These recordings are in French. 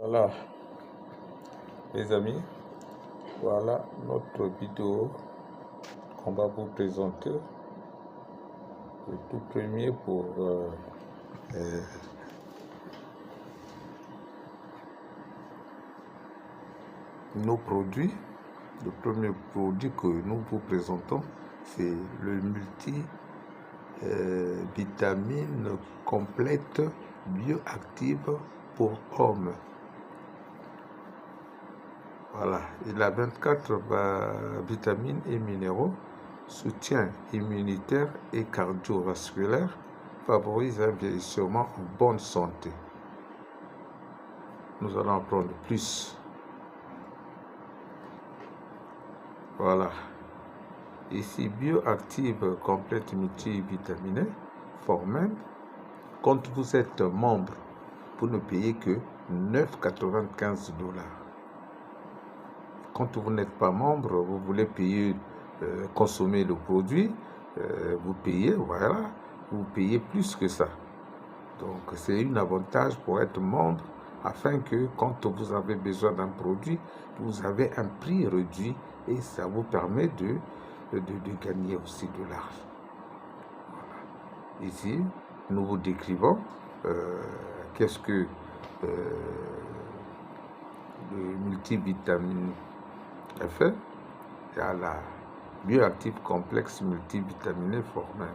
Voilà, les amis, voilà notre vidéo qu'on va vous présenter. Le tout premier pour nos produits. Le premier produit que nous vous présentons, c'est le multivitamine complète bioactive pour hommes. Voilà, il a 24 vitamines et minéraux, soutien immunitaire et cardiovasculaire, favorise un vieillissement en bonne santé. Nous allons en prendre plus. Voilà. Ici, bioactive complète multivitaminée, Formen. Quand vous êtes membre, vous ne payez que 9,95 $. Quand vous n'êtes pas membre, vous voulez payer, consommer le produit, vous payez, voilà, vous payez plus que ça. Donc c'est un avantage pour être membre, afin que quand vous avez besoin d'un produit, vous avez un prix réduit et ça vous permet de gagner aussi de l'argent. Voilà. Ici, nous vous décrivons qu'est-ce que le multivitamine fait. Il y a la bioactive complexe multivitaminé Formen.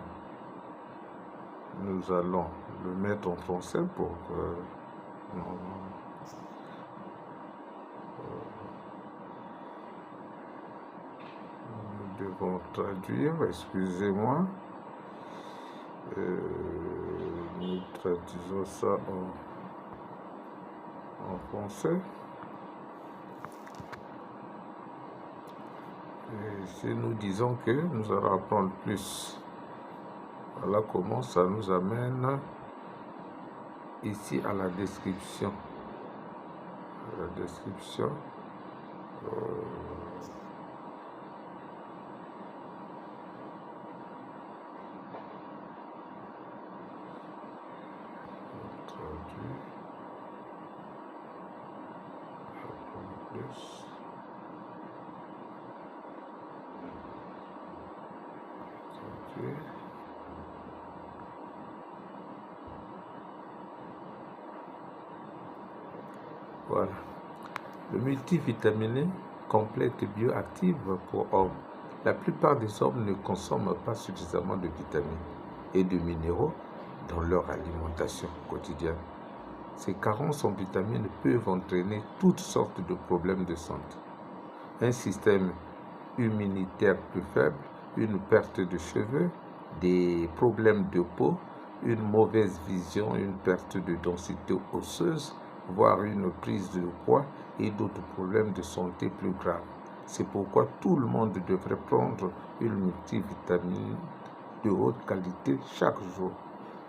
Nous allons le mettre en français pour que nous devons traduire, excusez-moi. Nous traduisons ça en français. Et ici, nous disons que nous allons apprendre plus. Voilà comment ça nous amène ici à la description. La description. Traduit. Apprendre plus. Traduit. Voilà. Le multivitaminé complète bioactive pour hommes. La plupart des hommes ne consomment pas suffisamment de vitamines et de minéraux dans leur alimentation quotidienne. Ces carences en vitamines peuvent entraîner toutes sortes de problèmes de santé. Un système immunitaire plus faible, une perte de cheveux, des problèmes de peau, une mauvaise vision, une perte de densité osseuse, voire une prise de poids et d'autres problèmes de santé plus graves. C'est pourquoi tout le monde devrait prendre une multivitamine de haute qualité chaque jour.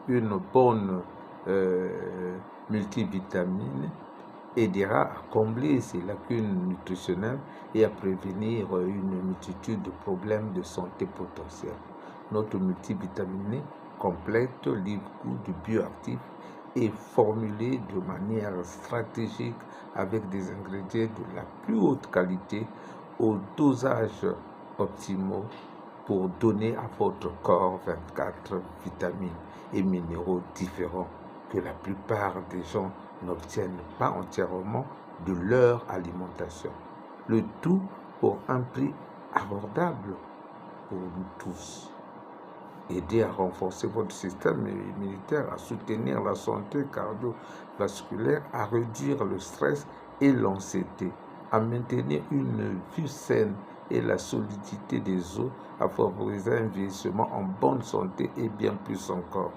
Une bonne multivitamine aidera à combler ses lacunes nutritionnelles et à prévenir une multitude de problèmes de santé potentiels. Notre multivitaminé complète livre de bioactifs est formulé de manière stratégique avec des ingrédients de la plus haute qualité au dosage optimaux pour donner à votre corps 24 vitamines et minéraux différents que la plupart des gens n'obtiennent pas entièrement de leur alimentation. Le tout pour un prix abordable pour nous tous. Aider à renforcer votre système immunitaire, à soutenir la santé cardiovasculaire, à réduire le stress et l'anxiété, à maintenir une vie saine et la solidité des os, à favoriser un vieillissement en bonne santé et bien plus encore.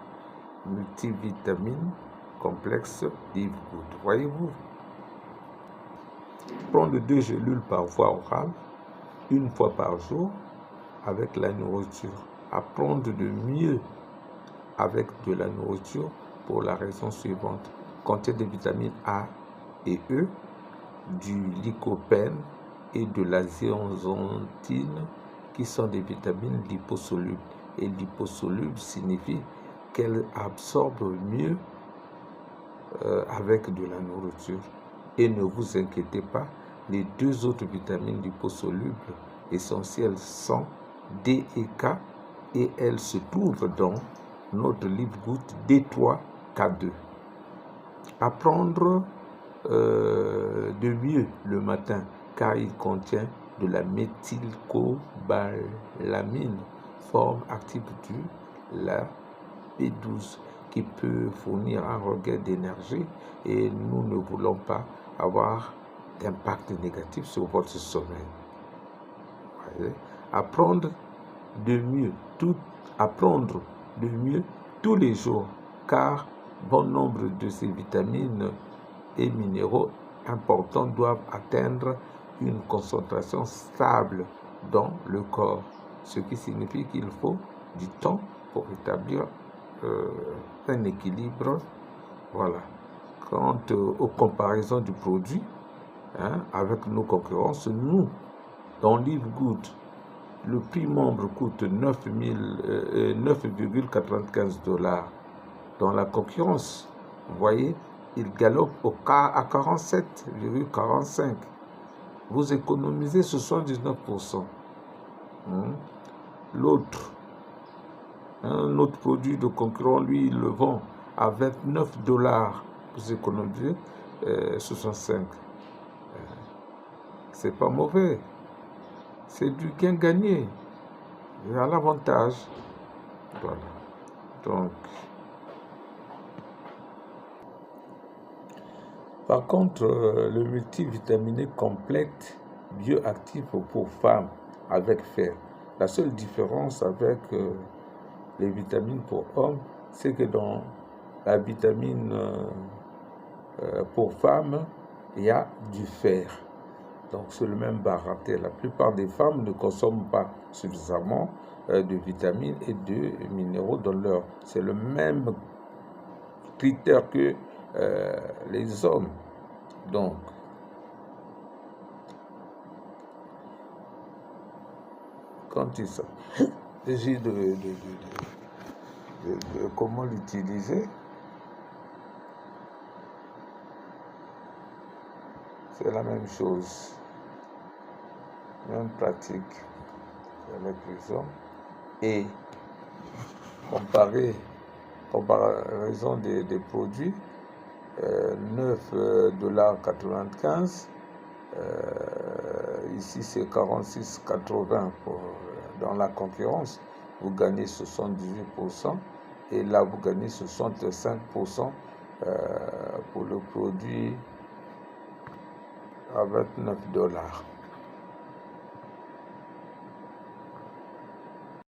Multivitamine complexe Live Good. Voyez-vous, prendre 2 gélules par voie orale, une fois par jour, avec la nourriture. Apprendre de mieux avec de la nourriture pour la raison suivante. Contient des vitamines A et E, du lycopène et de la zéaxanthine qui sont des vitamines liposolubles. Et liposoluble signifie qu'elles absorbent mieux avec de la nourriture. Et ne vous inquiétez pas, les 2 autres vitamines liposolubles essentielles sont D et K, et elles se trouvent dans notre livre-goutte D3 K2. À prendre de mieux le matin, car il contient de la méthylcobalamine, forme active la B12, qui peut fournir un regain d'énergie, et nous ne voulons pas avoir d'impact négatif sur votre sommeil. Apprendre de mieux tous les jours, car bon nombre de ces vitamines et minéraux importants doivent atteindre une concentration stable dans le corps, ce qui signifie qu'il faut du temps pour établir un équilibre. Voilà. Quant aux comparaisons du produit avec nos concurrents, nous, dans Livgood, le prix membre coûte 9,95 $. Dans la concurrence, vous voyez, il galope à 47,45 $. Vous économisez 79%. L'autre, un autre produit de concurrent, lui, il le vend à 29 $. Vous économisez 65. C'est pas mauvais. C'est du gain gagné. Il y a l'avantage. Voilà. Donc, par contre, le multivitaminé complète bioactif pour femmes avec fer. La seule différence avec les vitamines pour hommes, c'est que dans la vitamine pour femmes, il y a du fer. Donc c'est le même baraté. La plupart des femmes ne consomment pas suffisamment de vitamines et de minéraux dans leur. C'est le même critère que les hommes. Donc, quand il s'agit de comment l'utiliser, c'est la même chose, même pratique avec les hommes. Et comparaison des produits, 9,95 $, ici c'est 46,80 $. Dans la concurrence, vous gagnez 78%, et là vous gagnez 65% pour le produit à 29 $.